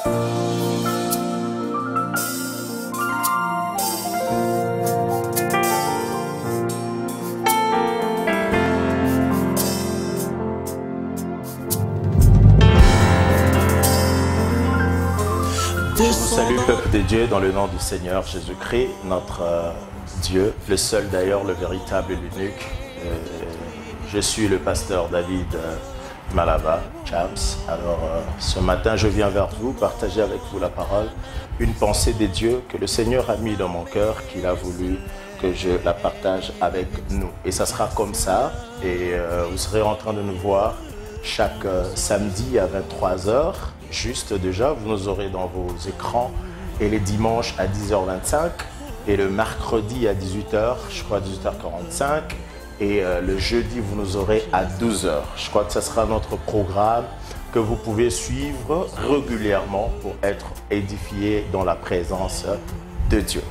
Salut peuple de Dieu, dans le nom du Seigneur Jésus-Christ, notre Dieu, le seul d'ailleurs, le véritable et l'unique. Je suis le pasteur David Malava, James. Alors ce matin, je viens vers vous, partager avec vous la parole, une pensée de Dieu que le Seigneur a mis dans mon cœur, qu'il a voulu que je la partage avec nous. Et ça sera comme ça, et vous serez en train de nous voir chaque samedi à 23 h. Juste déjà, vous nous aurez dans vos écrans, et les dimanches à 10h25 et le mercredi à 18h, je crois 18h45, et le jeudi vous nous aurez à 12h. Je crois que ce sera notre programme que vous pouvez suivre régulièrement pour être édifié dans la présence de Dieu.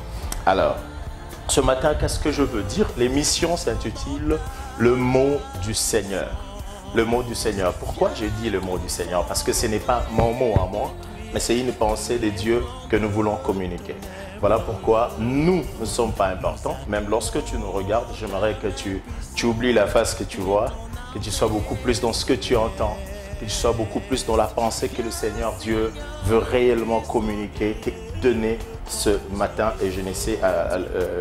Alors, ce matin, qu'est-ce que je veux dire? L'émission s'intitule « Le mot du Seigneur ». Le mot du Seigneur. Pourquoi j'ai dit le mot du Seigneur? Parce que ce n'est pas mon mot à moi, mais c'est une pensée de Dieu que nous voulons communiquer. Voilà pourquoi nous ne sommes pas importants. Même lorsque tu nous regardes, j'aimerais que tu oublies la face que tu vois, que tu sois beaucoup plus dans ce que tu entends, que tu sois beaucoup plus dans la pensée que le Seigneur Dieu veut réellement communiquer, donner ce matin. Et je ne sais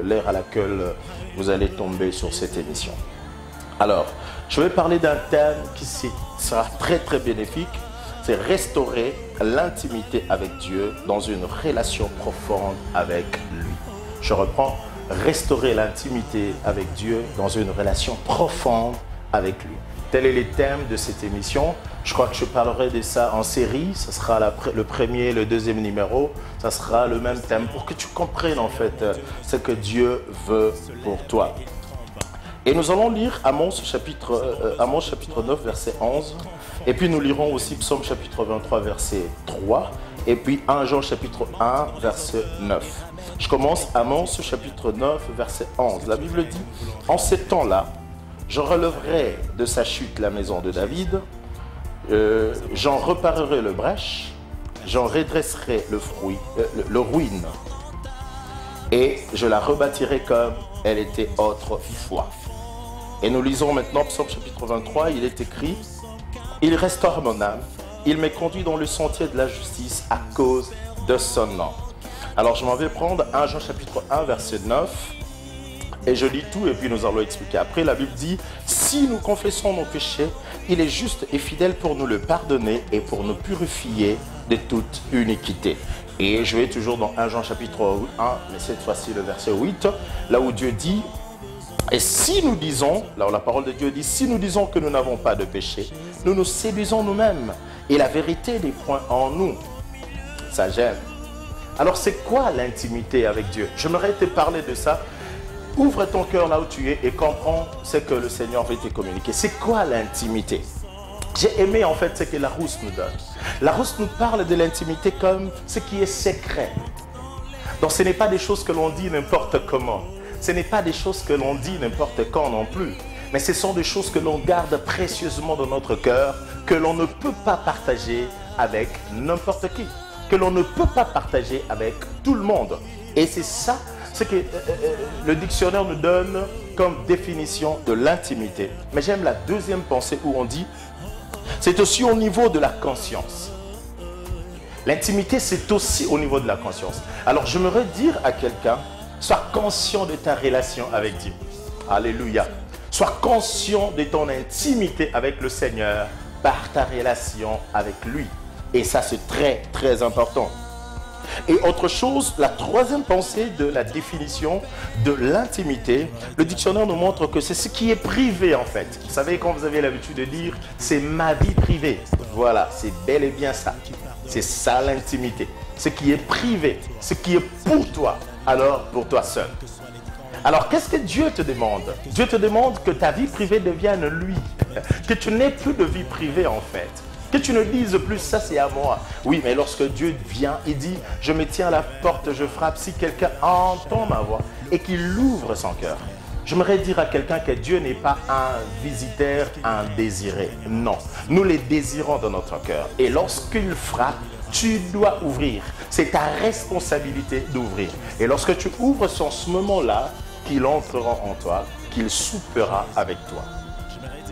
l'heure à laquelle vous allez tomber sur cette émission. Alors, je vais parler d'un thème qui sera très très bénéfique, c'est restaurer l'intimité avec Dieu dans une relation profonde avec lui. Je reprends, restaurer l'intimité avec Dieu dans une relation profonde avec lui. Tel est le thème de cette émission. Je crois que je parlerai de ça en série, ce sera le premier, le deuxième numéro, ça sera le même thème pour que tu comprennes en fait ce que Dieu veut pour toi. Et nous allons lire Amos chapitre 9, verset 11. Et puis nous lirons aussi Psaume chapitre 23, verset 3. Et puis 1 Jean chapitre 1, verset 9. Je commence Amos chapitre 9, verset 11. La Bible dit « En ces temps-là, je relèverai de sa chute la maison de David, j'en reparerai le brèche, j'en redresserai le ruine, et je la rebâtirai comme elle était autrefois. » Et nous lisons maintenant Psaume chapitre 23, il est écrit « Il restaure mon âme, il me conduit dans le sentier de la justice à cause de son nom. » Alors je m'en vais prendre 1 Jean chapitre 1, verset 9, et je lis tout et puis nous allons expliquer. Après la Bible dit « Si nous confessons nos péchés, il est juste et fidèle pour nous le pardonner et pour nous purifier de toute iniquité. » Et je vais toujours dans 1 Jean chapitre 1, mais cette fois-ci le verset 8, là où Dieu dit « Et si nous disons, là où la parole de Dieu dit, si nous disons que nous n'avons pas de péché, nous nous séduisons nous-mêmes et la vérité n'est point en nous. » Ça j'aime. Alors c'est quoi l'intimité avec Dieu? J'aimerais te parler de ça. Ouvre ton cœur là où tu es et comprends ce que le Seigneur veut te communiquer. C'est quoi l'intimité? J'ai aimé en fait ce que Larousse nous donne. Larousse nous parle de l'intimité comme ce qui est secret. Donc ce n'est pas des choses que l'on dit n'importe comment. Ce n'est pas des choses que l'on dit n'importe quand non plus, mais ce sont des choses que l'on garde précieusement dans notre cœur, que l'on ne peut pas partager avec n'importe qui, que l'on ne peut pas partager avec tout le monde. Et c'est ça ce que le dictionnaire nous donne comme définition de l'intimité. Mais j'aime la deuxième pensée où on dit, c'est aussi au niveau de la conscience. L'intimité, c'est aussi au niveau de la conscience. Alors j'aimerais dire à quelqu'un, sois conscient de ta relation avec Dieu. Alléluia. Sois conscient de ton intimité avec le Seigneur par ta relation avec lui. Et ça, c'est très, très important. Et autre chose, la troisième pensée de la définition de l'intimité, le dictionnaire nous montre que c'est ce qui est privé en fait. Vous savez, quand vous avez l'habitude de dire, c'est ma vie privée. Voilà, c'est bel et bien ça. C'est ça l'intimité. Ce qui est privé, ce qui est pour toi. Alors pour toi seul. Alors qu'est-ce que Dieu te demande? Dieu te demande que ta vie privée devienne lui. Que tu n'aies plus de vie privée en fait. Que tu ne dises plus ça c'est à moi. Oui, mais lorsque Dieu vient, il dit je me tiens à la porte, je frappe. Si quelqu'un entend ma voix et qu'il ouvre son cœur. J'aimerais dire à quelqu'un que Dieu n'est pas un visiteur indésiré. Non, nous les désirons dans notre cœur. Et lorsqu'il frappe, Tu dois ouvrir. C'est ta responsabilité d'ouvrir. Et lorsque tu ouvres, c'est en ce moment-là qu'il entrera en toi, qu'il soupera avec toi.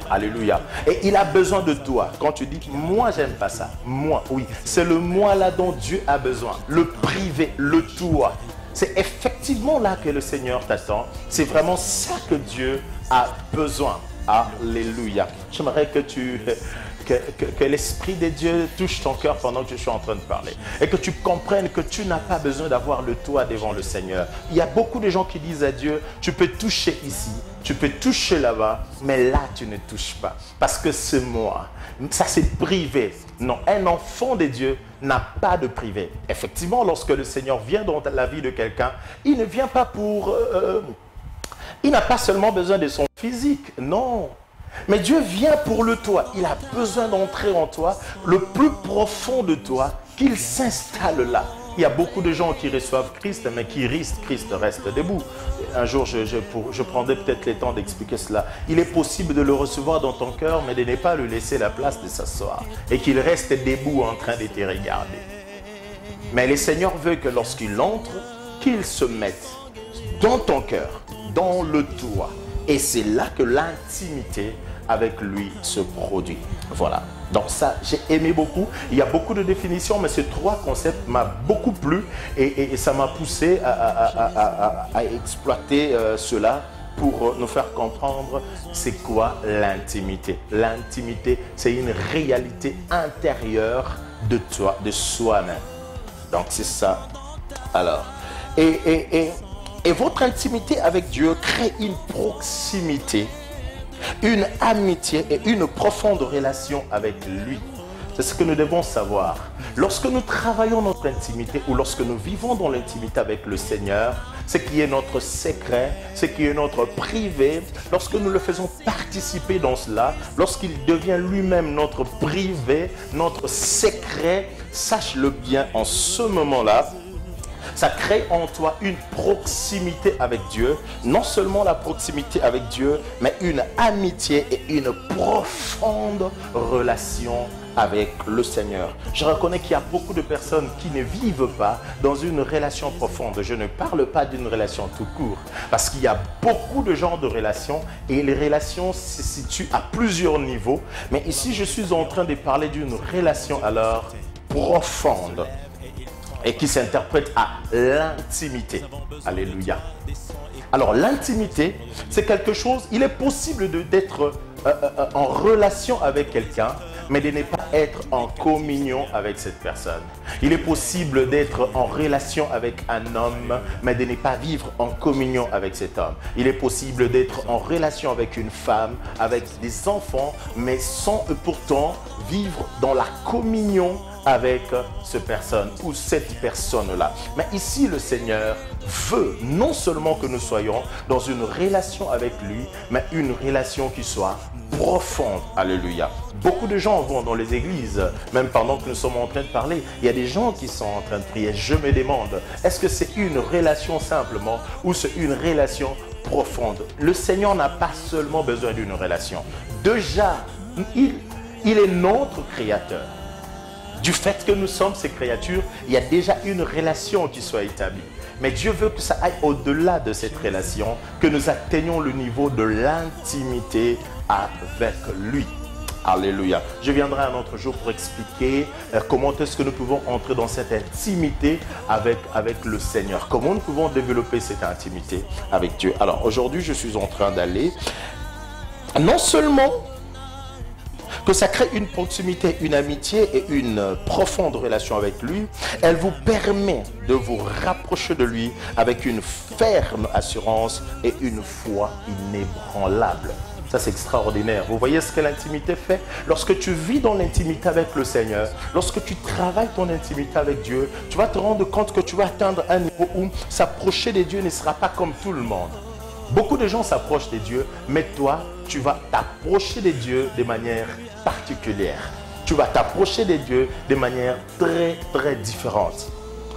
Alléluia. Et il a besoin de toi. Quand tu dis, moi, j'aime pas ça. Moi, oui. C'est le moi là dont Dieu a besoin. Le privé, le toi. C'est effectivement là que le Seigneur t'attend. C'est vraiment ça que Dieu a besoin. Alléluia. J'aimerais que l'Esprit de Dieu touche ton cœur pendant que je suis en train de parler. Et que tu comprennes que tu n'as pas besoin d'avoir le toi devant le Seigneur. Il y a beaucoup de gens qui disent à Dieu, tu peux toucher ici, tu peux toucher là-bas, mais là tu ne touches pas. Parce que c'est moi. Ça c'est privé. Non, un enfant de Dieu n'a pas de privé. Effectivement, lorsque le Seigneur vient dans la vie de quelqu'un, il ne vient pas pour... il n'a pas seulement besoin de son physique, non. Mais Dieu vient pour le toi. Il a besoin d'entrer en toi, le plus profond de toi, qu'il s'installe là. Il y a beaucoup de gens qui reçoivent Christ, mais qui risquent Christ reste debout. Un jour, je prendrai peut-être le temps d'expliquer cela. Il est possible de le recevoir dans ton cœur, mais de ne pas lui laisser la place de s'asseoir. Et qu'il reste debout en train de te regarder. Mais le Seigneur veut que lorsqu'il entre, qu'il se mette dans ton cœur, dans le toi. Et c'est là que l'intimité avec lui se produit. Voilà. Donc ça, j'ai aimé beaucoup. Il y a beaucoup de définitions, mais ces trois concepts m'ont beaucoup plu. Et ça m'a poussé à exploiter cela pour nous faire comprendre c'est quoi l'intimité. L'intimité, c'est une réalité intérieure de toi, de soi-même. Donc c'est ça. Alors, et votre intimité avec Dieu crée une proximité, une amitié et une profonde relation avec lui. C'est ce que nous devons savoir. Lorsque nous travaillons notre intimité ou lorsque nous vivons dans l'intimité avec le Seigneur, ce qui est notre secret, ce qui est notre privé, lorsque nous le faisons participer dans cela, lorsqu'il devient lui-même notre privé, notre secret, sache-le bien en ce moment-là, ça crée en toi une proximité avec Dieu. Non seulement la proximité avec Dieu, mais une amitié et une profonde relation avec le Seigneur. Je reconnais qu'il y a beaucoup de personnes qui ne vivent pas dans une relation profonde. Je ne parle pas d'une relation tout court, parce qu'il y a beaucoup de genres de relations et les relations se situent à plusieurs niveaux. Mais ici, je suis en train de parler d'une relation alors profonde et qui s'interprète à l'intimité. Alléluia. Alors l'intimité, c'est quelque chose, il est possible d'être en relation avec quelqu'un, mais de ne pas être en communion avec cette personne. Il est possible d'être en relation avec un homme, mais de ne pas vivre en communion avec cet homme. Il est possible d'être en relation avec une femme, avec des enfants, mais sans pourtant vivre dans la communion avec cette personne ou cette personne-là. Mais ici, le Seigneur veut non seulement que nous soyons dans une relation avec lui, mais une relation qui soit profonde. Alléluia. Beaucoup de gens vont dans les églises, même pendant que nous sommes en train de parler, il y a des gens qui sont en train de prier. Je me demande, est-ce que c'est une relation simplement ou c'est une relation profonde? Le Seigneur n'a pas seulement besoin d'une relation. Déjà, il est notre créateur. Du fait que nous sommes ces créatures, il y a déjà une relation qui soit établie. Mais Dieu veut que ça aille au-delà de cette relation, que nous atteignions le niveau de l'intimité avec lui. Alléluia. Je viendrai un autre jour pour expliquer comment est-ce que nous pouvons entrer dans cette intimité avec le Seigneur. Comment nous pouvons développer cette intimité avec Dieu. Alors aujourd'hui, je suis en train d'aller non seulement que ça crée une proximité, une amitié et une profonde relation avec lui, elle vous permet de vous rapprocher de lui avec une ferme assurance et une foi inébranlable. Ça, c'est extraordinaire. Vous voyez ce que l'intimité fait? Lorsque tu vis dans l'intimité avec le Seigneur, lorsque tu travailles ton intimité avec Dieu, tu vas te rendre compte que tu vas atteindre un niveau où s'approcher de Dieu ne sera pas comme tout le monde. Beaucoup de gens s'approchent de Dieu, mais toi, tu vas t'approcher de Dieu de manière particulière. Tu vas t'approcher de Dieu de manière très, très différente.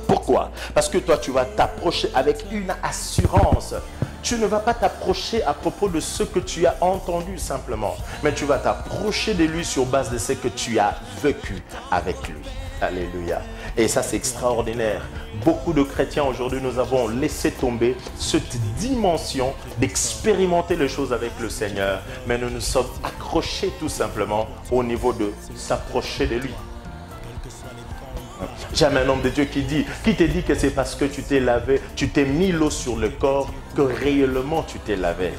Pourquoi? Parce que toi, tu vas t'approcher avec une assurance. Tu ne vas pas t'approcher à propos de ce que tu as entendu simplement, mais tu vas t'approcher de lui sur base de ce que tu as vécu avec lui. Alléluia. Et ça, c'est extraordinaire. Beaucoup de chrétiens aujourd'hui, nous avons laissé tomber cette dimension d'expérimenter les choses avec le Seigneur. Mais nous nous sommes accrochés tout simplement au niveau de s'approcher de lui. Jamais un homme de Dieu qui te dit que c'est parce que tu t'es lavé, tu t'es mis l'eau sur le corps que réellement tu t'es lavé.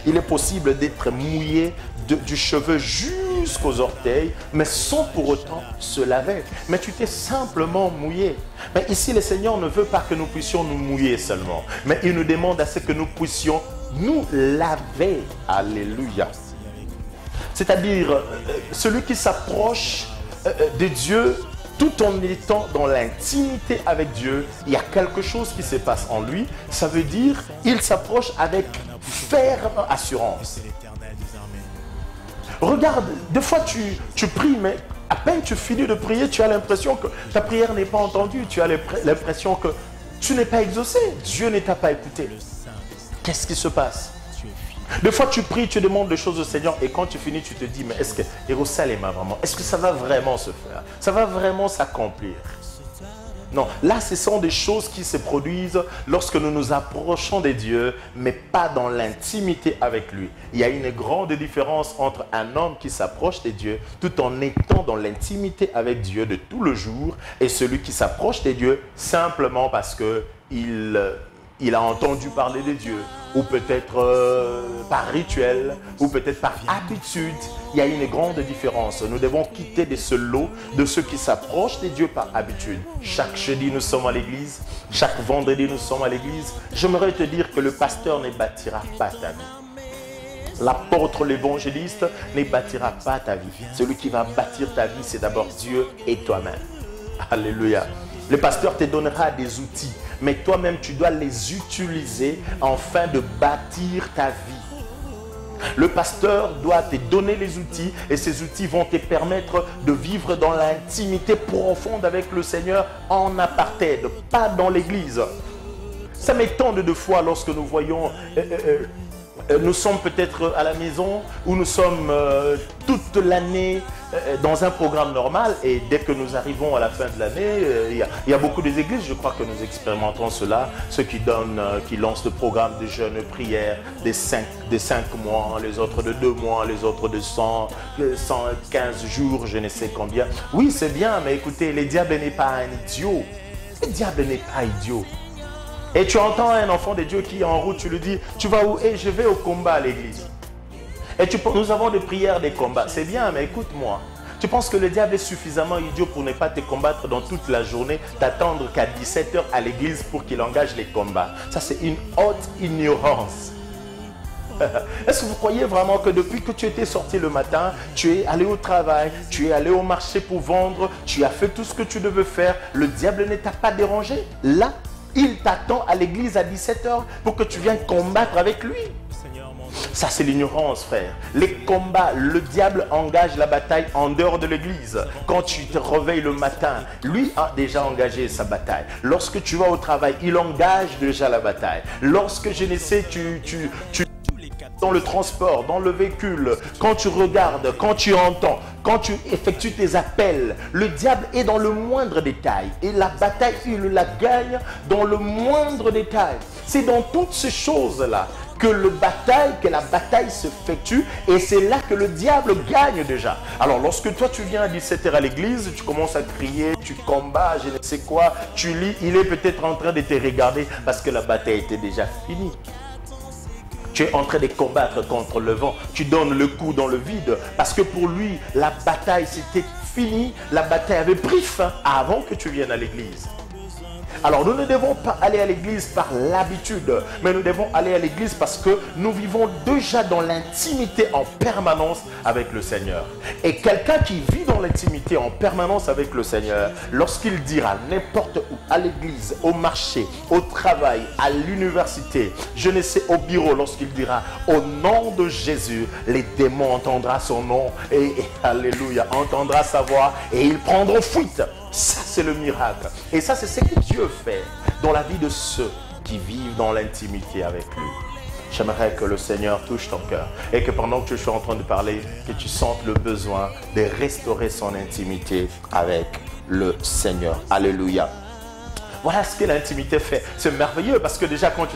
Il est possible d'être mouillé du cheveu jusqu'aux orteils, mais sans pour autant se laver. Mais tu t'es simplement mouillé. Mais ici, le Seigneur ne veut pas que nous puissions nous mouiller seulement, mais il nous demande à ce que nous puissions nous laver. Alléluia. C'est-à-dire, celui qui s'approche de Dieu, tout en étant dans l'intimité avec Dieu, il y a quelque chose qui se passe en lui. Ça veut dire qu'il s'approche avec ferme assurance. Regarde, des fois tu pries, mais à peine tu finis de prier, tu as l'impression que ta prière n'est pas entendue. Tu as l'impression que tu n'es pas exaucé. Dieu ne t'a pas écouté. Qu'est-ce qui se passe? Des fois tu pries, tu demandes des choses au Seigneur et quand tu finis, tu te dis, mais est-ce que Jérusalem vraiment, est-ce que ça va vraiment se faire? Ça va vraiment s'accomplir? Non, là ce sont des choses qui se produisent lorsque nous nous approchons de Dieu, mais pas dans l'intimité avec lui. Il y a une grande différence entre un homme qui s'approche de Dieu tout en étant dans l'intimité avec Dieu de tout le jour et celui qui s'approche de Dieu simplement parce qu'il a entendu parler de Dieu, ou peut-être par rituel, ou peut-être par habitude. Il y a une grande différence. Nous devons quitter de ce lot de ceux qui s'approchent de Dieu par habitude. Chaque jeudi, nous sommes à l'église. Chaque vendredi, nous sommes à l'église. J'aimerais te dire que le pasteur ne bâtira pas ta vie. L'apôtre, l'évangéliste ne bâtira pas ta vie. Celui qui va bâtir ta vie, c'est d'abord Dieu et toi-même. Alléluia. Le pasteur te donnera des outils, mais toi-même, tu dois les utiliser afin de bâtir ta vie. Le pasteur doit te donner les outils et ces outils vont te permettre de vivre dans l'intimité profonde avec le Seigneur en apartheid, pas dans l'église. Ça m'étonne de fois lorsque nous voyons... nous sommes peut-être à la maison ou nous sommes toute l'année dans un programme normal et dès que nous arrivons à la fin de l'année, il y a beaucoup d'églises, je crois que nous expérimentons cela, ceux qui lancent le programme de jeûne, de prière, des 5 mois, les autres de 2 mois, les autres de 115 jours, je ne sais combien. Oui, c'est bien, mais écoutez, le diable n'est pas un idiot. Le diable n'est pas idiot. Et tu entends un enfant de Dieu qui est en route, tu lui dis, tu vas où? Et je vais au combat à l'église. Et nous avons des prières, des combats. C'est bien, mais écoute-moi. Tu penses que le diable est suffisamment idiot pour ne pas te combattre dans toute la journée, t'attendre qu'à 17 h à l'église pour qu'il engage les combats? Ça, c'est une haute ignorance. Est-ce que vous croyez vraiment que depuis que tu étais sorti le matin, tu es allé au travail, tu es allé au marché pour vendre, tu as fait tout ce que tu devais faire, le diable ne t'a pas dérangé? Là, il t'attend à l'église à 17 h pour que tu viennes combattre avec lui. Ça, c'est l'ignorance, frère. Les combats, le diable engage la bataille en dehors de l'église. Quand tu te réveilles le matin, lui a déjà engagé sa bataille. Lorsque tu vas au travail, il engage déjà la bataille. Lorsque, je ne sais, tu dans le transport, dans le véhicule, quand tu regardes, quand tu entends, quand tu effectues tes appels, le diable est dans le moindre détail. Et la bataille, il la gagne dans le moindre détail. C'est dans toutes ces choses-là que la bataille s'effectue et c'est là que le diable gagne déjà. Alors lorsque toi tu viens à 17 h à l'église, tu commences à crier, tu combats, je ne sais quoi, tu lis, il est peut-être en train de te regarder parce que la bataille était déjà finie. Tu es en train de combattre contre le vent. Tu donnes le coup dans le vide. Parce que pour lui, la bataille, c'était fini. La bataille avait pris fin avant que tu viennes à l'église. Alors nous ne devons pas aller à l'église par l'habitude, mais nous devons aller à l'église parce que nous vivons déjà dans l'intimité en permanence avec le Seigneur. Et quelqu'un qui vit dans l'intimité en permanence avec le Seigneur, lorsqu'il dira n'importe où, à l'église, au marché, au travail, à l'université, je ne sais, au bureau, lorsqu'il dira au nom de Jésus, les démons entendront son nom et alléluia, entendra sa voix et ils prendront fuite. Ça, c'est le miracle. Et ça, c'est ce que Dieu fait dans la vie de ceux qui vivent dans l'intimité avec lui. J'aimerais que le Seigneur touche ton cœur et que pendant que je suis en train de parler, que tu sentes le besoin de restaurer son intimité avec le Seigneur. Alléluia. Voilà ce que l'intimité fait. C'est merveilleux parce que déjà quand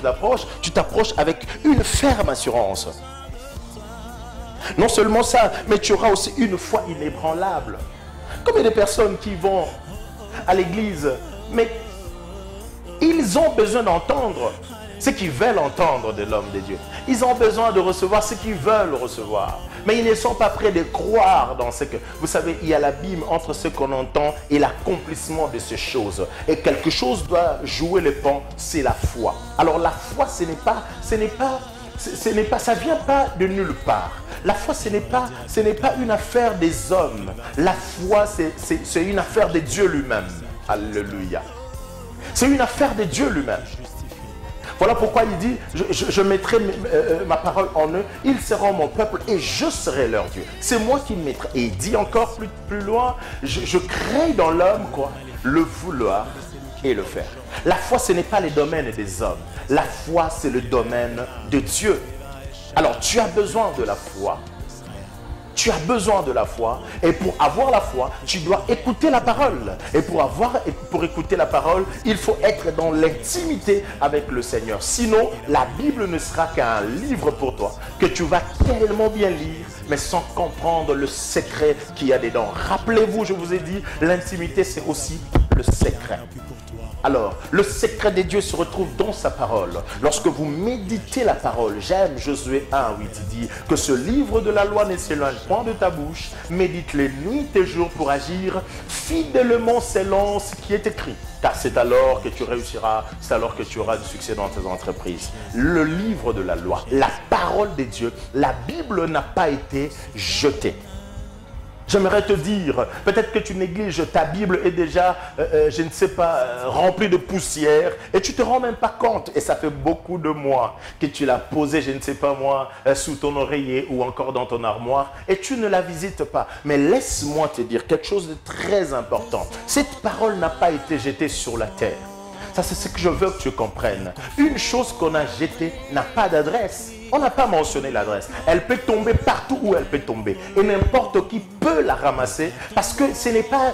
tu t'approches avec une ferme assurance. Non seulement ça, mais tu auras aussi une foi inébranlable. Comme il y a des personnes qui vont à l'église, mais ils ont besoin d'entendre ce qu'ils veulent entendre de l'homme de Dieu. Ils ont besoin de recevoir ce qu'ils veulent recevoir. Mais ils ne sont pas prêts de croire dans ce que... Vous savez, il y a l'abîme entre ce qu'on entend et l'accomplissement de ces choses. Et quelque chose doit jouer le pan, c'est la foi. Alors la foi, ça vient pas de nulle part. La foi, ce n'est pas une affaire des hommes. La foi, c'est une affaire de Dieu lui-même. Alléluia. C'est une affaire de Dieu lui-même. Voilà pourquoi il dit, je mettrai ma parole en eux, ils seront mon peuple et je serai leur Dieu. C'est moi qui mettrai. Et il dit encore plus loin, je crée dans l'homme quoi, le vouloir et le faire. La foi, ce n'est pas les domaines des hommes. La foi, c'est le domaine de Dieu. Alors, tu as besoin de la foi. Tu as besoin de la foi. Et pour avoir la foi, tu dois écouter la parole. Et pour écouter la parole, il faut être dans l'intimité avec le Seigneur. Sinon, la Bible ne sera qu'un livre pour toi, que tu vas tellement bien lire, mais sans comprendre le secret qu'il y a dedans. Rappelez-vous, je vous ai dit, l'intimité, c'est aussi le secret. Alors, le secret de Dieu se retrouve dans sa parole. Lorsque vous méditez la parole, j'aime Josué 1, 8, il dit que ce livre de la loi ne s'éloigne point de ta bouche, médite-les nuit et jour pour agir fidèlement selon ce qui est écrit. Car c'est alors que tu réussiras, c'est alors que tu auras du succès dans tes entreprises. Le livre de la loi, la parole de Dieu, la Bible n'a pas été jetée. J'aimerais te dire, peut-être que tu négliges, ta Bible est déjà, je ne sais pas, remplie de poussière et tu ne te rends même pas compte. Et ça fait beaucoup de mois que tu l'as posée, je ne sais pas moi, sous ton oreiller ou encore dans ton armoire et tu ne la visites pas. Mais laisse-moi te dire quelque chose de très important. Cette parole n'a pas été jetée sur la terre. Ça, c'est ce que je veux que tu comprennes. Une chose qu'on a jetée n'a pas d'adresse. On n'a pas mentionné l'adresse. Elle peut tomber partout où elle peut tomber. Et n'importe qui peut la ramasser parce que ce n'est pas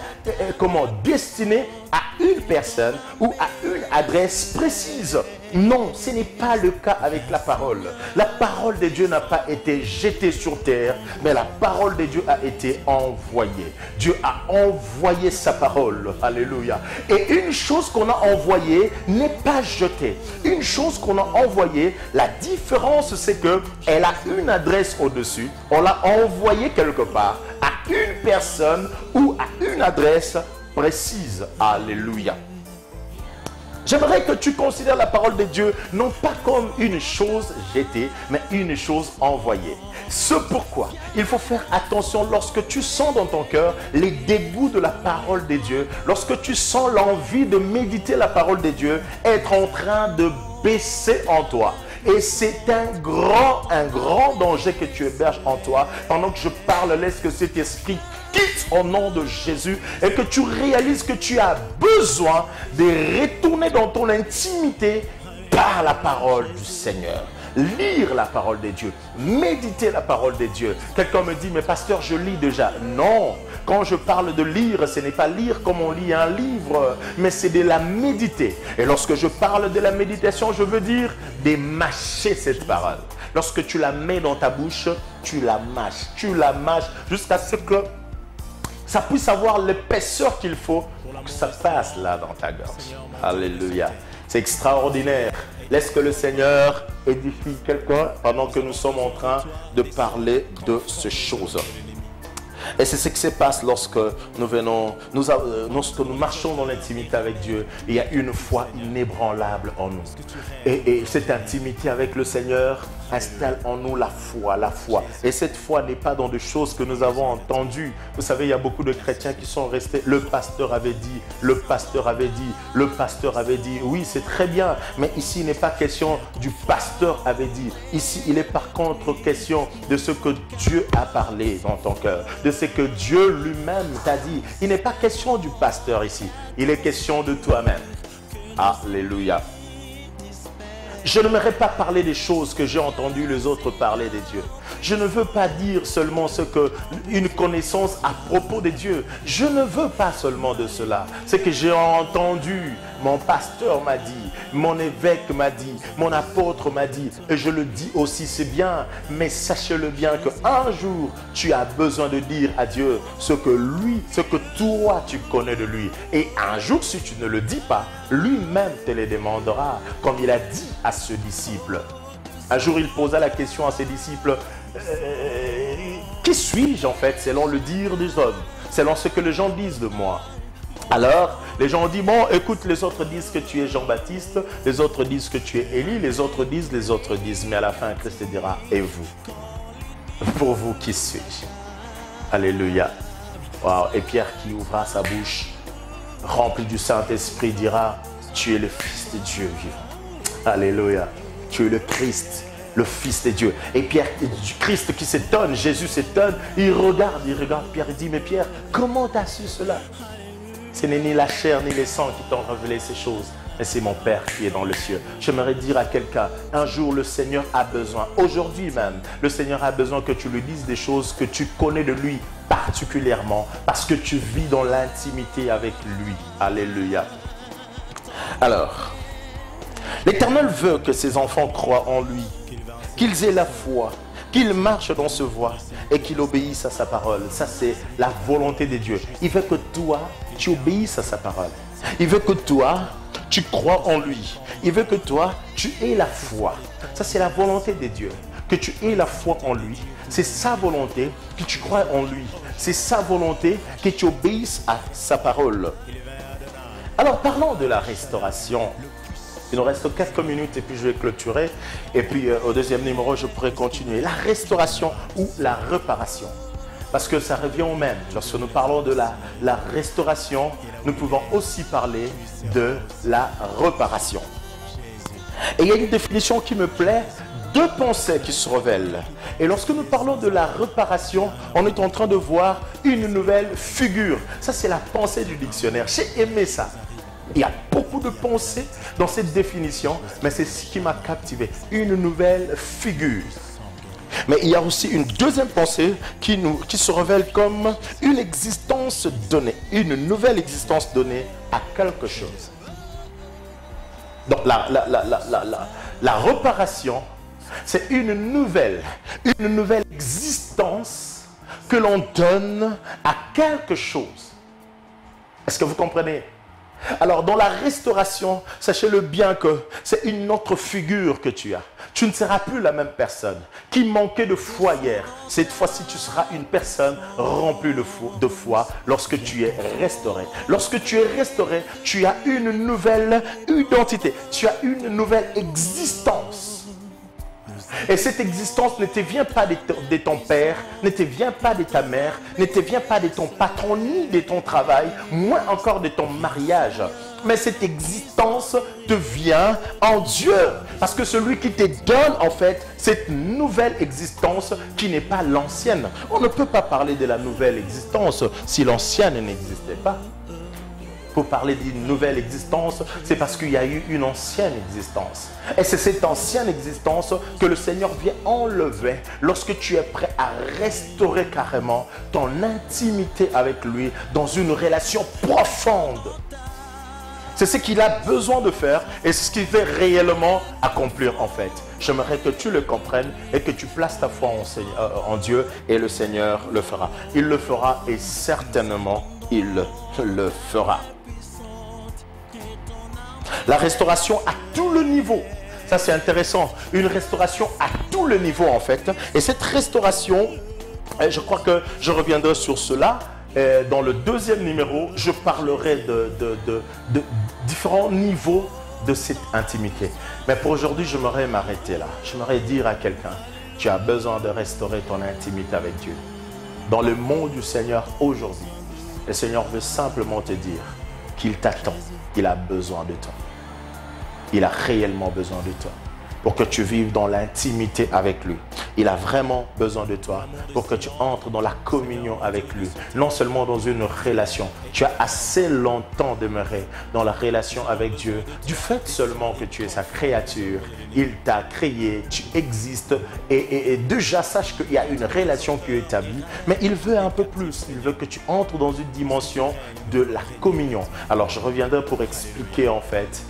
destiné à une personne ou à une adresse précise. Non, ce n'est pas le cas avec la parole. La parole de Dieu n'a pas été jetée sur terre, mais la parole de Dieu a été envoyée. Dieu a envoyé sa parole. Alléluia. Et une chose qu'on a envoyée n'est pas jetée. Une chose qu'on a envoyée, la différence c'est qu'elle a une adresse au-dessus. On l'a envoyée quelque part à une personne ou à une adresse précise. Alléluia. J'aimerais que tu considères la parole de Dieu non pas comme une chose jetée, mais une chose envoyée. C'est pourquoi il faut faire attention lorsque tu sens dans ton cœur les dégoûts de la parole de Dieu, lorsque tu sens l'envie de méditer la parole de Dieu, être en train de baisser en toi. Et c'est un grand danger que tu héberges en toi. Pendant que je parle, laisse que cet esprit quitte au nom de Jésus et que tu réalises que tu as besoin de retourner dans ton intimité par la parole du Seigneur. Lire la parole de Dieu, méditer la parole de Dieu. Quelqu'un me dit, mais pasteur, je lis déjà. Non, quand je parle de lire, ce n'est pas lire comme on lit un livre, mais c'est de la méditer. Et lorsque je parle de la méditation, je veux dire de mâcher cette parole. Lorsque tu la mets dans ta bouche, tu la mâches jusqu'à ce que ça puisse avoir l'épaisseur qu'il faut pour que ça passe là dans ta gorge. Alléluia. C'est extraordinaire. Laisse que le Seigneur édifie quelqu'un pendant que nous sommes en train de parler de ces choses. Et c'est ce qui se passe lorsque lorsque nous marchons dans l'intimité avec Dieu. Il y a une foi inébranlable en nous. Et cette intimité avec le Seigneur installe en nous la foi. Et cette foi n'est pas dans des choses que nous avons entendues. Vous savez, il y a beaucoup de chrétiens qui sont restés. Le pasteur avait dit, le pasteur avait dit, le pasteur avait dit. Oui, c'est très bien. Mais ici, il n'est pas question du pasteur avait dit. Ici, il est par contre question de ce que Dieu a parlé dans ton cœur. De ce que Dieu lui-même t'a dit. Il n'est pas question du pasteur ici. Il est question de toi-même. Alléluia. Je n'aimerais pas parler des choses que j'ai entendu les autres parler des dieux. Je ne veux pas dire seulement une connaissance à propos des dieux. Je ne veux pas seulement de cela. C'est que j'ai entendu, mon pasteur m'a dit, mon évêque m'a dit, mon apôtre m'a dit, et je le dis aussi, c'est bien, mais sachez-le bien qu'un jour, tu as besoin de dire à Dieu ce que toi tu connais de lui. Et un jour, si tu ne le dis pas, lui-même te les demandera, comme il a dit à ce disciple. Un jour, il posa la question à ses disciples, qui suis-je en fait, selon le dire des hommes, selon ce que les gens disent de moi? Alors, les gens ont dit, bon, écoute, les autres disent que tu es Jean-Baptiste, les autres disent que tu es Élie, les autres disent, mais à la fin, Christ te dira, et vous? Pour vous, qui suis-je? Alléluia. Wow. Et Pierre qui ouvra sa bouche, rempli du Saint-Esprit, dira, tu es le Fils de Dieu vivant. Alléluia. Tu es le Christ, le Fils de Dieu. Et Pierre, Christ qui s'étonne, Jésus s'étonne, il regarde Pierre, il dit, mais Pierre, comment tu as su cela? Ce n'est ni la chair ni les sangs qui t'ont révélé ces choses, mais c'est mon Père qui est dans le ciel. J'aimerais dire à quelqu'un, un jour le Seigneur a besoin, aujourd'hui même, le Seigneur a besoin que tu lui dises des choses que tu connais de lui particulièrement, parce que tu vis dans l'intimité avec lui. Alléluia. Alors, l'Éternel veut que ses enfants croient en lui, qu'ils aient la foi, qu'ils marchent dans ce voie et qu'ils obéissent à sa parole. Ça, c'est la volonté de Dieu. Il veut que toi, tu obéisses à sa parole. Il veut que toi, tu crois en lui. Il veut que toi, tu aies la foi. Ça, c'est la volonté de Dieu. Que tu aies la foi en lui. C'est sa volonté que tu crois en lui. C'est sa volonté que tu obéisses à sa parole. Alors, parlons de la restauration. Il nous reste quelques minutes et puis je vais clôturer. Et puis au deuxième numéro, je pourrai continuer. La restauration ou la réparation. Parce que ça revient au même. Lorsque nous parlons de la restauration, nous pouvons aussi parler de la réparation. Et il y a une définition qui me plaît, deux pensées qui se révèlent. Et lorsque nous parlons de la réparation, on est en train de voir une nouvelle figure. Ça, c'est la pensée du dictionnaire. J'ai aimé ça. Il y a beaucoup de pensées dans cette définition, mais c'est ce qui m'a captivé. Une nouvelle figure. Mais il y a aussi une deuxième pensée qui se révèle comme une existence donnée, une nouvelle existence donnée à quelque chose. Donc la réparation, c'est une nouvelle existence que l'on donne à quelque chose. Est-ce que vous comprenez? Alors, dans la restauration, sachez-le bien que c'est une autre figure que tu as. Tu ne seras plus la même personne qui manquait de foi hier. Cette fois-ci, tu seras une personne remplie de foi lorsque tu es restauré. Lorsque tu es restauré, tu as une nouvelle identité. Tu as une nouvelle existence. Et cette existence ne te vient pas de ton père, ne te vient pas de ta mère, ne te vient pas de ton patron ni de ton travail, moins encore de ton mariage. Mais cette existence te vient en Dieu. Parce que celui qui te donne en fait cette nouvelle existence qui n'est pas l'ancienne. On ne peut pas parler de la nouvelle existence si l'ancienne n'existait pas. Pour parler d'une nouvelle existence, c'est parce qu'il y a eu une ancienne existence. Et c'est cette ancienne existence que le Seigneur vient enlever lorsque tu es prêt à restaurer carrément ton intimité avec lui dans une relation profonde. C'est ce qu'il a besoin de faire et c'est ce qu'il veut réellement accomplir en fait. J'aimerais que tu le comprennes et que tu places ta foi en Dieu et le Seigneur le fera. Il le fera et certainement il le fera. La restauration à tout le niveau. Ça, c'est intéressant. Une restauration à tout le niveau, en fait. Et cette restauration, je crois que je reviendrai sur cela. Dans le deuxième numéro, je parlerai de différents niveaux de cette intimité. Mais pour aujourd'hui, j'aimerais m'arrêter là. J'aimerais dire à quelqu'un, tu as besoin de restaurer ton intimité avec Dieu. Dans le monde du Seigneur aujourd'hui, le Seigneur veut simplement te dire qu'il t'attend. Il a besoin de toi. Il a réellement besoin de toi pour que tu vives dans l'intimité avec lui. Il a vraiment besoin de toi pour que tu entres dans la communion avec lui. Non seulement dans une relation. Tu as assez longtemps demeuré dans la relation avec Dieu. Du fait seulement que tu es sa créature, il t'a créé, tu existes et déjà sache qu'il y a une relation qui est établie. Mais il veut un peu plus. Il veut que tu entres dans une dimension de la communion. Alors je reviendrai pour expliquer en fait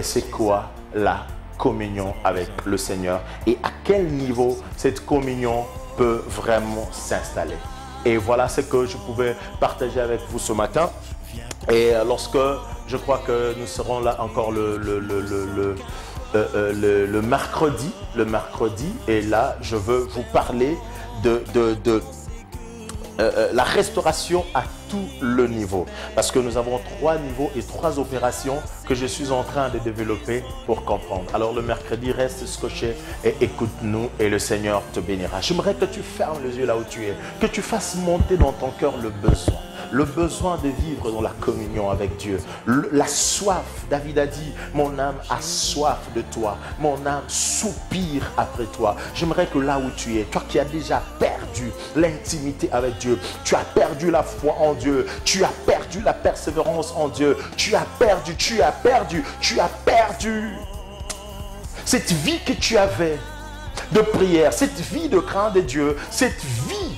c'est quoi la communion avec le Seigneur et à quel niveau cette communion peut vraiment s'installer. Et voilà ce que je pouvais partager avec vous ce matin. Et lorsque je crois que nous serons là encore le mercredi, et là je veux vous parler de la restauration à tout le niveau. Parce que nous avons 3 niveaux et 3 opérations que je suis en train de développer pour comprendre. Alors le mercredi, reste scotché et écoute-nous et le Seigneur te bénira. J'aimerais que tu fermes les yeux là où tu es, que tu fasses monter dans ton cœur le besoin de vivre dans la communion avec Dieu. La soif, David a dit, mon âme a soif de toi, mon âme soupire après toi. J'aimerais que là où tu es, toi qui as déjà perdu l'intimité avec Dieu, tu as perdu la foi en Dieu, tu as perdu la persévérance en Dieu, tu as perdu cette vie que tu avais de prière, cette vie de crainte de Dieu, cette vie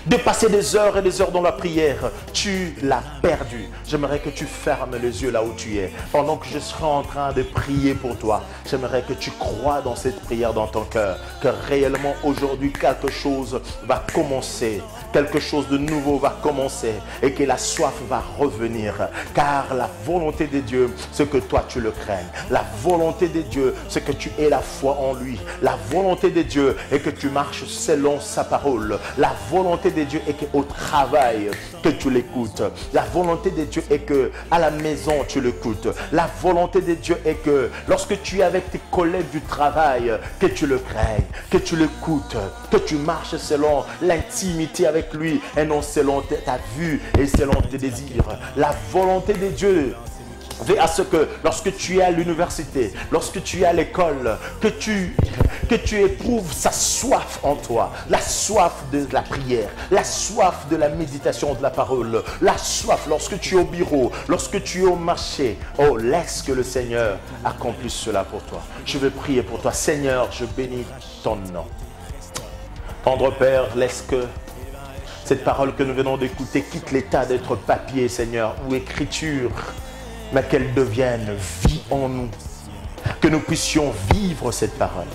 de passer des heures et des heures dans la prière, tu l'as perdu. J'aimerais que tu fermes les yeux là où tu es. Pendant que je serai en train de prier pour toi, j'aimerais que tu crois dans cette prière dans ton cœur, que réellement aujourd'hui quelque chose va commencer, quelque chose de nouveau va commencer et que la soif va revenir. Car la volonté de Dieu, c'est que toi tu le craignes. La volonté de Dieu, c'est que tu aies la foi en lui. La volonté de Dieu est que tu marches selon sa parole. La volonté de Dieu est qu'au travail, que tu l'écoutes. La volonté de Dieu est que à la maison, tu l'écoutes. La volonté de Dieu est que lorsque tu es avec tes collègues du travail, que tu le craignes, que tu l'écoutes, que tu marches selon l'intimité avec lui et non selon ta vue et selon tes désirs. La volonté de Dieu veut à ce que lorsque tu es à l'université, lorsque tu es à l'école, que tu éprouves sa soif en toi, la soif de la prière, la soif de la méditation de la parole, la soif lorsque tu es au bureau, lorsque tu es au marché. Oh, laisse que le Seigneur accomplisse cela pour toi. Je veux prier pour toi. Seigneur, je bénis ton nom. Tendre Père, laisse que cette parole que nous venons d'écouter quitte l'état d'être papier, Seigneur, ou écriture, mais qu'elle devienne vie en nous. Que nous puissions vivre cette parole.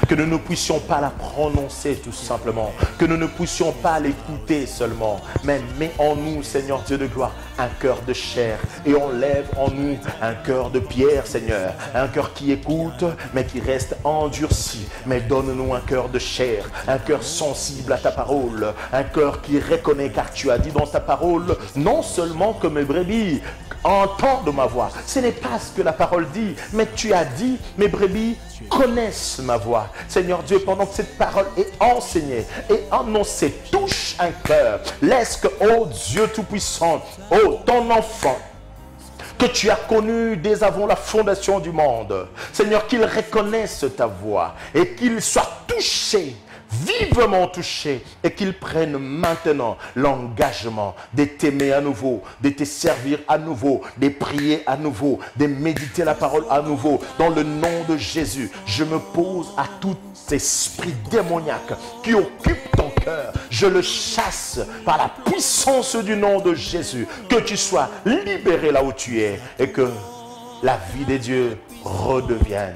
Que nous ne puissions pas la prononcer tout simplement. Que nous ne puissions pas l'écouter seulement. Mais mets en nous, Seigneur Dieu de gloire, un cœur de chair. Et enlève en nous un cœur de pierre, Seigneur. Un cœur qui écoute, mais qui reste endurci. Mais donne-nous un cœur de chair. Un cœur sensible à ta parole. Un cœur qui reconnaît, car tu as dit dans ta parole, non seulement que mes brebis entendent ma voix. Ce n'est pas ce que la parole dit, mais tu as dit, mes brebis connaissent ma voix. Seigneur Dieu, pendant que cette parole est enseignée et annoncée, touche un cœur. Laisse que, oh Dieu Tout-Puissant, oh ton enfant, que tu as connu dès avant la fondation du monde, Seigneur, qu'il reconnaisse ta voix et qu'il soit touché, vivement touché, et qu'il prenne maintenant l'engagement de t'aimer à nouveau, de te servir à nouveau, de prier à nouveau, de méditer la parole à nouveau. Dans le nom de Jésus, je me pose à tout esprit démoniaque qui occupe ton cœur. Je le chasse par la puissance du nom de Jésus. Que tu sois libéré là où tu es et que la vie de Dieu redevienne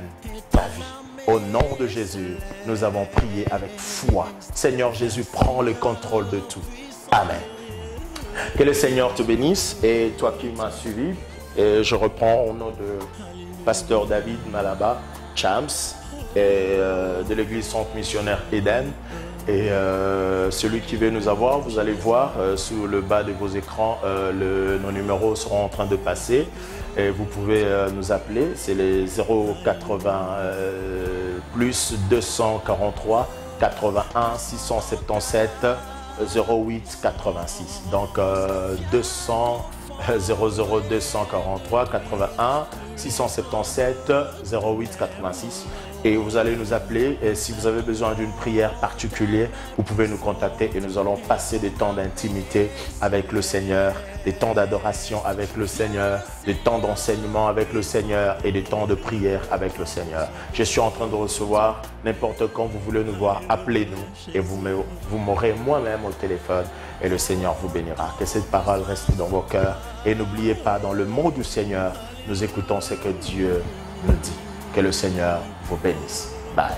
ta vie. Au nom de Jésus, nous avons prié avec foi. Seigneur Jésus, prends le contrôle de tout. Amen. Que le Seigneur te bénisse. Et toi qui m'as suivi, et je reprends au nom de Pasteur David Malaba Chams et de l'église Centre Missionnaire Eden. Et celui qui veut nous avoir, vous allez voir sous le bas de vos écrans, nos numéros seront en train de passer. Et vous pouvez nous appeler, c'est les 080 plus 243 81 677 08 86. Donc 00 243 81 677 08 86. et vous allez nous appeler. Et si vous avez besoin d'une prière particulière, vous pouvez nous contacter et nous allons passer des temps d'intimité avec le Seigneur, des temps d'adoration avec le Seigneur, des temps d'enseignement avec le Seigneur et des temps de prière avec le Seigneur. Je suis en train de recevoir, n'importe quand vous voulez nous voir, appelez-nous et vous m'aurez moi-même au téléphone et le Seigneur vous bénira. Que cette parole reste dans vos cœurs et n'oubliez pas, dans le mot du Seigneur, nous écoutons ce que Dieu nous dit. Que le Seigneur vous bénisse. Bye.